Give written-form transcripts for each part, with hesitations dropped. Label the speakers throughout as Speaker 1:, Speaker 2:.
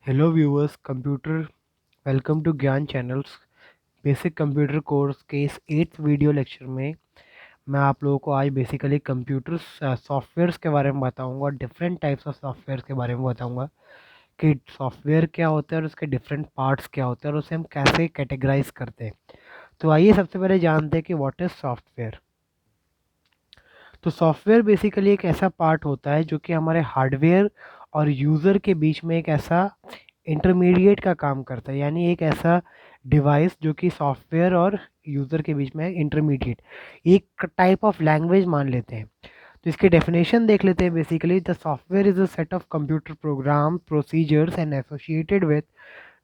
Speaker 1: Hello viewers computer welcome to Gyan channels basic computer course के इस 8th video lecture में मैं आप लोगों को आज बेसिकली कंप्यूटर सॉफ्टवेयर्स के बारे में बताऊंगा और डिफरेंट टाइप्स ऑफ सॉफ्टवेयर्स के बारे में बताऊंगा कि सॉफ्टवेयर क्या होता है और उसके डिफरेंट पार्ट्स क्या होते हैं और उसे हम कैसे कैटेगराइज करते हैं। तो आइए सबसे पहले जानते हैं कि व्हाट इज़ सॉफ्टवेयर। तो सॉफ्टवेयर बेसिकली एक ऐसा पार्ट होता है जो कि हमारे हार्डवेयर और यूज़र के बीच में एक ऐसा इंटरमीडिएट का काम करता है, यानी एक ऐसा डिवाइस जो कि सॉफ्टवेयर और यूज़र के बीच में इंटरमीडिएट एक टाइप ऑफ लैंग्वेज मान लेते हैं। तो इसके डेफिनेशन देख लेते हैं। Basically the software is a set of computer program procedures and associated with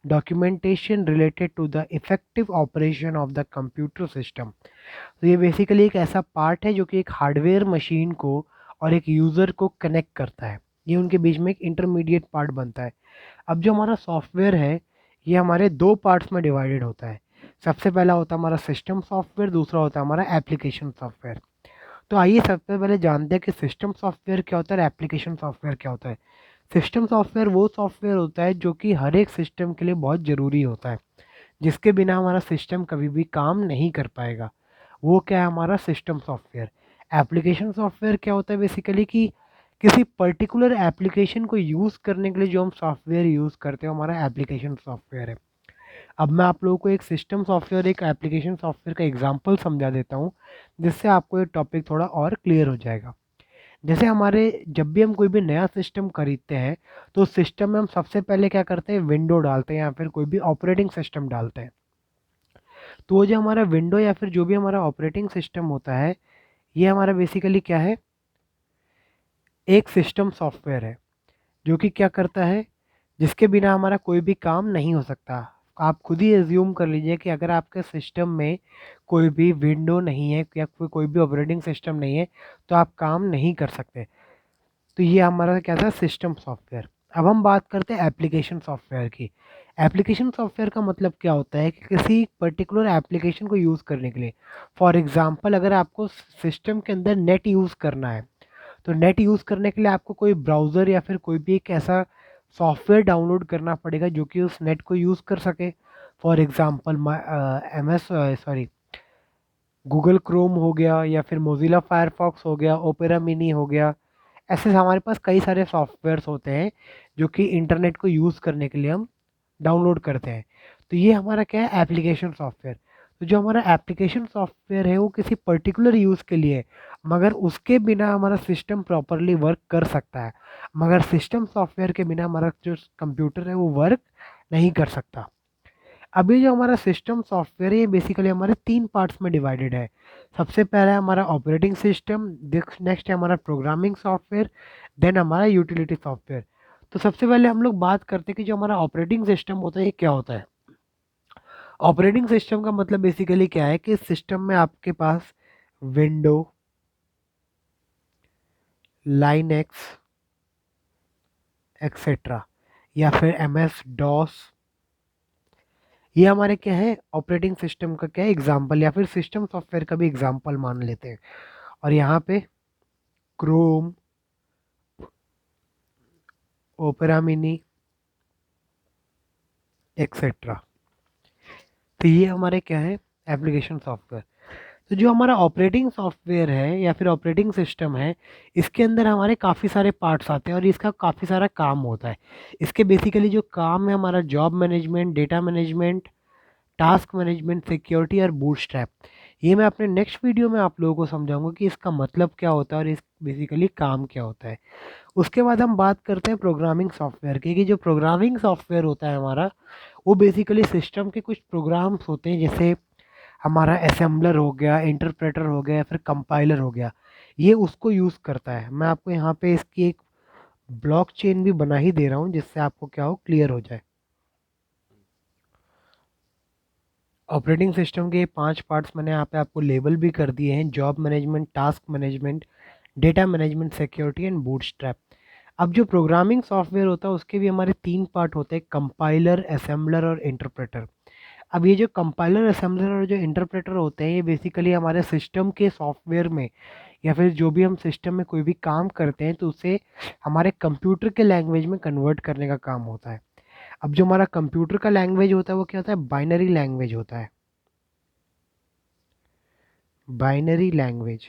Speaker 1: documentation related to the effective operation of the computer system. तो ये बेसिकली एक ऐसा पार्ट है जो कि एक हार्डवेयर मशीन को और एक यूज़र को कनेक्ट करता है। ये उनके बीच में एक इंटरमीडिएट पार्ट बनता है। अब जो हमारा सॉफ्टवेयर है ये हमारे दो पार्ट्स में डिवाइडेड होता है। सबसे पहला होता है हमारा सिस्टम सॉफ्टवेयर, दूसरा होता है हमारा एप्लीकेशन सॉफ्टवेयर। तो आइए सबसे पहले जानते हैं कि सिस्टम सॉफ्टवेयर क्या होता है और एप्लीकेशन सॉफ्टवेयर क्या होता है। सिस्टम सॉफ्टवेयर वो सॉफ्टवेयर होता है जो कि हर एक सिस्टम के लिए बहुत ज़रूरी होता है, जिसके बिना हमारा सिस्टम कभी भी काम नहीं कर पाएगा। वो क्या है हमारा सिस्टम सॉफ्टवेयर। एप्लीकेशन सॉफ्टवेयर क्या होता है बेसिकली कि किसी पर्टिकुलर एप्लीकेशन को यूज़ करने के लिए जो हम सॉफ्टवेयर यूज़ करते हैं हमारा एप्लीकेशन सॉफ्टवेयर है। अब मैं आप लोगों को एक सिस्टम सॉफ्टवेयर एक एप्लीकेशन सॉफ्टवेयर का एग्जांपल समझा देता हूँ, जिससे आपको ये टॉपिक थोड़ा और क्लियर हो जाएगा। जैसे हमारे जब भी हम कोई भी नया सिस्टम खरीदते हैं तो उस सिस्टम में हम सबसे पहले क्या करते हैं, विंडो डालते हैं या फिर कोई भी ऑपरेटिंग सिस्टम डालते हैं। तो वो जो हमारा विंडो या फिर जो भी हमारा ऑपरेटिंग सिस्टम होता है ये हमारा बेसिकली क्या है, एक सिस्टम सॉफ्टवेयर है जो कि क्या करता है, जिसके बिना हमारा कोई भी काम नहीं हो सकता। आप खुद ही एज्यूम कर लीजिए कि अगर आपके सिस्टम में कोई भी विंडो नहीं है या कोई भी ऑपरेटिंग सिस्टम नहीं है तो आप काम नहीं कर सकते। तो ये हमारा क्या था, सिस्टम सॉफ्टवेयर। अब हम बात करते हैं एप्लीकेशन सॉफ्टवेयर की। एप्लीकेशन सॉफ्टवेयर का मतलब क्या होता है कि किसी पर्टिकुलर एप्लीकेशन को यूज़ करने के लिए, फॉर एग्जांपल अगर आपको सिस्टम के अंदर नेट यूज़ करना है तो नेट यूज़ करने के लिए आपको कोई ब्राउज़र या फिर कोई भी एक ऐसा सॉफ्टवेयर डाउनलोड करना पड़ेगा जो कि उस नेट को यूज़ कर सके। For example M S sorry Google Chrome हो गया या फिर मोजिला फायरफॉक्स हो गया, ओपेरा मिनी हो गया। ऐसे हमारे पास कई सारे सॉफ्टवेयर्स होते हैं जो कि इंटरनेट को यूज़ करने के लिए हम डाउनलोड करते हैं। तो ये हमारा क्या है, एप्लीकेशन सॉफ्टवेयर। तो जो हमारा एप्लीकेशन सॉफ्टवेयर है वो किसी पर्टिकुलर यूज़ के लिए है, मगर उसके बिना हमारा सिस्टम प्रॉपरली वर्क कर सकता है, मगर सिस्टम सॉफ्टवेयर के बिना हमारा जो कंप्यूटर है वो वर्क नहीं कर सकता। अभी जो हमारा सिस्टम सॉफ्टवेयर है ये बेसिकली हमारे तीन पार्ट्स में डिवाइडेड है। सबसे पहला है हमारा ऑपरेटिंग सिस्टम, नेक्स्ट है हमारा प्रोग्रामिंग सॉफ्टवेयर, देन हमारा यूटिलिटी सॉफ्टवेयर। तो सबसे पहले हम लोग बात करते हैं कि जो हमारा ऑपरेटिंग सिस्टम होता है ये क्या होता है। ऑपरेटिंग सिस्टम का मतलब बेसिकली क्या है कि सिस्टम में आपके पास विंडो, लाइनक्स एक्सेट्रा या फिर एम एस डॉस, ये हमारे क्या है ऑपरेटिंग सिस्टम का क्या है एग्जाम्पल, या फिर सिस्टम सॉफ्टवेयर का भी एग्जाम्पल मान लेते हैं। और यहाँ पे क्रोम, ओपेरा मिनी एक्सेट्रा। तो ये हमारे क्या है, एप्लीकेशन सॉफ्टवेयर। तो जो हमारा ऑपरेटिंग सॉफ्टवेयर है या फिर ऑपरेटिंग सिस्टम है, इसके अंदर हमारे काफ़ी सारे पार्ट्स आते हैं और इसका काफ़ी सारा काम होता है। इसके बेसिकली जो काम है हमारा job management, data management, task management, security और बूटस्ट्रैप। ये मैं अपने नेक्स्ट वीडियो में आप लोगों को समझाऊंगा कि इसका मतलब क्या होता है और इस बेसिकली काम क्या होता है। उसके बाद हम बात करते हैं प्रोग्रामिंग सॉफ्टवेयर की, कि जो प्रोग्रामिंग सॉफ्टवेयर होता है हमारा वो बेसिकली सिस्टम के कुछ प्रोग्राम्स होते हैं, जैसे हमारा असेंबलर हो गया, इंटरप्रेटर हो गया या फिर कंपाइलर हो गया, ये उसको यूज़ करता है। मैं आपको यहाँ पे इसकी एक ब्लॉक चेन भी बना ही दे रहा हूँ जिससे आपको क्या हो, क्लियर हो जाए। ऑपरेटिंग सिस्टम के 5 पार्ट्स मैंने यहाँ पे आपको लेबल भी कर दिए हैं, job management, task management, data management, security and bootstrap. अब जो प्रोग्रामिंग सॉफ्टवेयर होता है उसके भी हमारे 3 पार्ट होते हैं, कंपाइलर, असेंबलर और इंटरप्रेटर। अब ये जो कंपाइलर, असेंबलर और जो इंटरप्रेटर होते हैं ये बेसिकली हमारे सिस्टम के सॉफ्टवेयर में या फिर जो भी हम सिस्टम में कोई भी काम करते हैं तो उसे हमारे कंप्यूटर के लैंग्वेज में कन्वर्ट करने का काम होता है। अब जो हमारा कंप्यूटर का लैंग्वेज होता है वो क्या होता है, बाइनरी लैंग्वेज होता है, बाइनरी लैंग्वेज।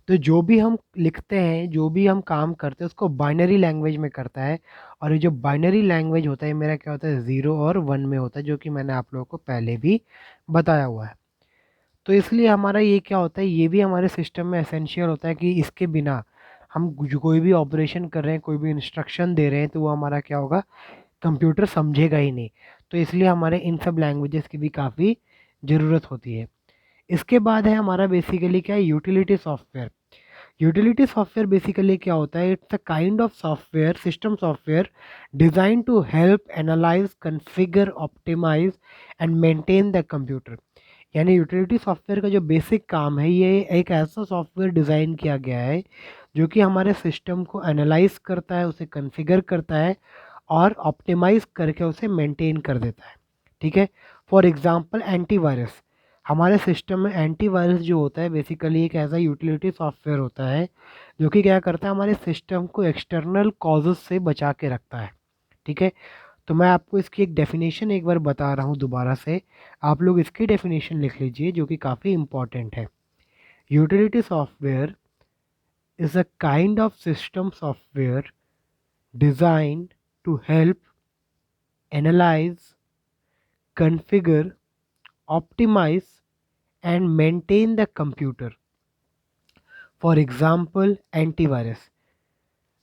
Speaker 1: तो जो भी हम लिखते हैं, जो भी हम काम करते हैं उसको बाइनरी लैंग्वेज में करता है। और ये जो बाइनरी लैंग्वेज होता है मेरा क्या होता है, ज़ीरो और वन में होता है, जो कि मैंने आप लोगों को पहले भी बताया हुआ है। तो इसलिए हमारा ये क्या होता है, ये भी हमारे सिस्टम में एसेंशियल होता है कि इसके बिना हम कोई भी ऑपरेशन कर रहे हैं, कोई भी इंस्ट्रक्शन दे रहे हैं, तो वो हमारा क्या होगा, कंप्यूटर समझेगा ही नहीं। तो इसलिए हमारे इन सब लैंग्वेजेस की भी काफ़ी ज़रूरत होती है। इसके बाद है हमारा बेसिकली क्या है, utility software. Utility software basically क्या होता है, it's a kind of software, system software design to help analyse, configure, optimise and maintain the computer. यानी यूटिलिटी सॉफ्टवेयर का जो बेसिक काम है, ये एक ऐसा सॉफ्टवेयर डिज़ाइन किया गया है जो कि हमारे सिस्टम को एनालाइज करता है, उसे कॉन्फ़िगर करता है और ऑप्टिमाइज करके उसे मेंटेन कर देता है। ठीक है। फॉर एग्जांपल एंटीवायरस, हमारे सिस्टम में एंटीवायरस जो होता है बेसिकली एक ऐसा यूटिलिटी सॉफ्टवेयर होता है जो कि क्या करता है, हमारे सिस्टम को एक्सटर्नल कॉजेस से बचा के रखता है। ठीक है। तो मैं आपको इसकी एक डेफिनेशन एक बार बता रहा हूँ दोबारा से, आप लोग इसकी डेफिनेशन लिख लीजिए जो कि काफ़ी इंपॉर्टेंट है। Utility software is a kind of system software design to help analyse, configure, optimize and maintain the computer, for example antivirus.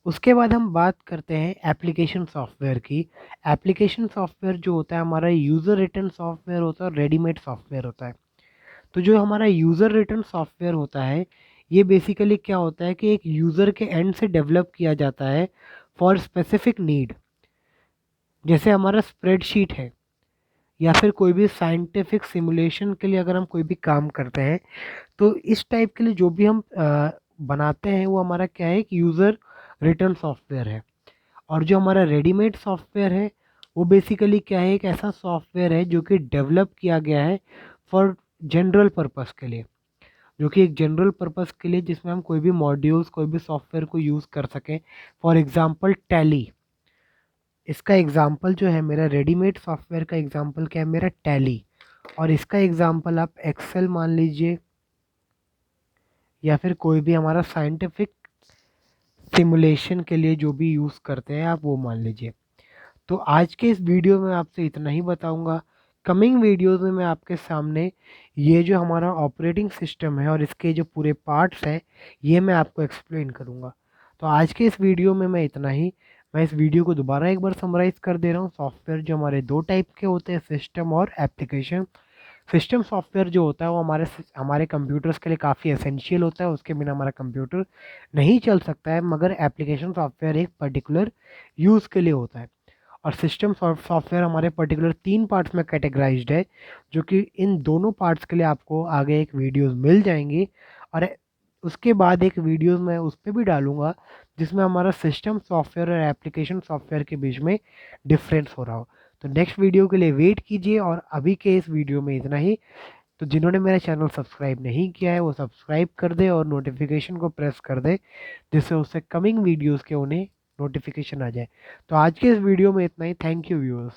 Speaker 1: उसके बाद हम बात करते हैं एप्लीकेशन सॉफ्टवेयर की। एप्लीकेशन सॉफ्टवेयर जो होता है हमारा यूज़र रिटन सॉफ्टवेयर होता है और रेडीमेड सॉफ्टवेयर होता है। तो जो हमारा यूज़र रिटन सॉफ्टवेयर होता है, ये बेसिकली क्या होता है कि एक यूज़र के एंड से डेवलप किया जाता है फॉर स्पेसिफिक नीड। जैसे हमारा स्प्रेडशीट है या फिर कोई भी साइंटिफिक सिमुलेशन के लिए अगर हम कोई भी काम करते हैं, तो इस टाइप के लिए जो भी हम बनाते हैं वो हमारा क्या है, कि यूज़र रिटर्न सॉफ्टवेयर है। और जो हमारा रेडीमेड सॉफ्टवेयर है वो बेसिकली क्या है, एक ऐसा सॉफ्टवेयर है जो कि डेवलप किया गया है फॉर जनरल पर्पस के लिए, जो कि एक जनरल पर्पस के लिए जिसमें हम कोई भी मॉड्यूल्स, कोई भी सॉफ्टवेयर को यूज़ कर सकें। फॉर एग्जांपल टैली, इसका एग्जांपल जो है मेरा, रेडीमेड सॉफ्टवेयर का एग्जांपल क्या है मेरा, टैली। और इसका एग्जांपल आप एक्सेल मान लीजिए या फिर कोई भी हमारा साइंटिफिक सिमुलेशन के लिए जो भी यूज़ करते हैं आप वो मान लीजिए। तो आज के इस वीडियो में आपसे इतना ही बताऊंगा। कमिंग वीडियोस में मैं आपके सामने ये जो हमारा ऑपरेटिंग सिस्टम है और इसके जो पूरे पार्ट्स हैं ये मैं आपको एक्सप्लेन करूंगा। तो आज के इस वीडियो में मैं इतना ही। मैं इस वीडियो को दोबारा एक बार समराइज़ कर दे रहा हूँ। सॉफ्टवेयर जो हमारे दो टाइप के होते हैं, सिस्टम और एप्लीकेशन। सिस्टम सॉफ्टवेयर जो होता है वो हमारे हमारे कंप्यूटर्स के लिए काफ़ी एसेंशियल होता है, उसके बिना हमारा कंप्यूटर नहीं चल सकता है। मगर एप्लीकेशन सॉफ्टवेयर एक पर्टिकुलर यूज़ के लिए होता है। और सिस्टम सॉफ्टवेयर हमारे पर्टिकुलर तीन पार्ट्स में कैटेगराइज्ड है, जो कि इन दोनों पार्ट्स के लिए आपको आगे एक वीडियोस मिल जाएंगी। और उसके बाद एक वीडियोस मैं उस पर भी डालूंगा जिसमें हमारा सिस्टम सॉफ्टवेयर और एप्लीकेशन सॉफ्टवेयर के बीच में डिफरेंस हो रहा हो। तो नेक्स्ट वीडियो के लिए वेट कीजिए। और अभी के इस वीडियो में इतना ही। तो जिन्होंने मेरा चैनल सब्सक्राइब नहीं किया है वो सब्सक्राइब कर दे और नोटिफिकेशन को प्रेस कर दे, जिससे उससे कमिंग वीडियोस के उन्हें नोटिफिकेशन आ जाए। तो आज के इस वीडियो में इतना ही। Thank you viewers.